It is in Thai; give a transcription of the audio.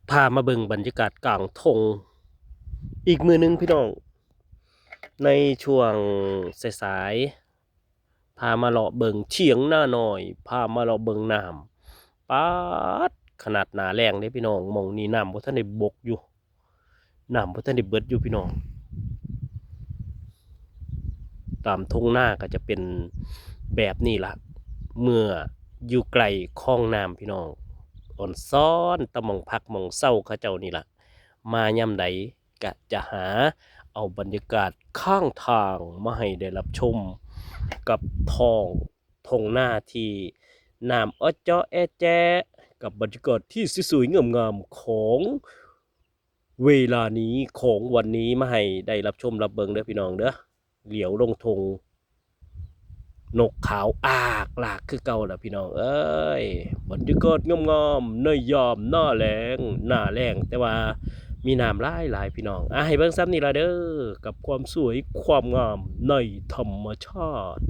พามาเบิ่งบรรยากาศกลางทงอีกมือหนึงพี่น้องในช่วงสายๆพามาเลาะเบิ่งเฉียงหน้าหน่อยพามาเลาะเบิ่งน้ำป๊าดขนาดหนาแรงเด้พี่น้องหม่องนี้น้ำบ่ทันได้บกอยู่น้ำบ่ทันได้เบิดอยู่พี่น้องตามทุ่งนาก็จะเป็นแบบนี้ล่ะเมื่ออยู่ไกลคลองน้ำพี่น้องอ่อนซ้อนตะหม่องพักหม่องเศร้าเขาเจ้านี่ล่ะมายามใดก็จะหาเอาบรรยากาศข้างทางมาให้ได้รับชมกับท้องทุ่งนาที่น้ำอ้อเจาะแอแจ๊ะกับบรรยากาศที่สวยๆงามๆของเวลานี้ของวันนี้มาให้ได้รับชมรับเบิ่งเด้อพี่น้องเด้อเหลียวลงทง นกขาวอากลากคือเก่าล่ะพี่น้องเอ้ยบรรยากาศงามๆในยามหน้าแล้งแต่ว่ามีน้ำหลายพี่น้องให้เบิ่งซ้ำนี่ล่ะเด้อกับความสวยความงามในธรรมชาติ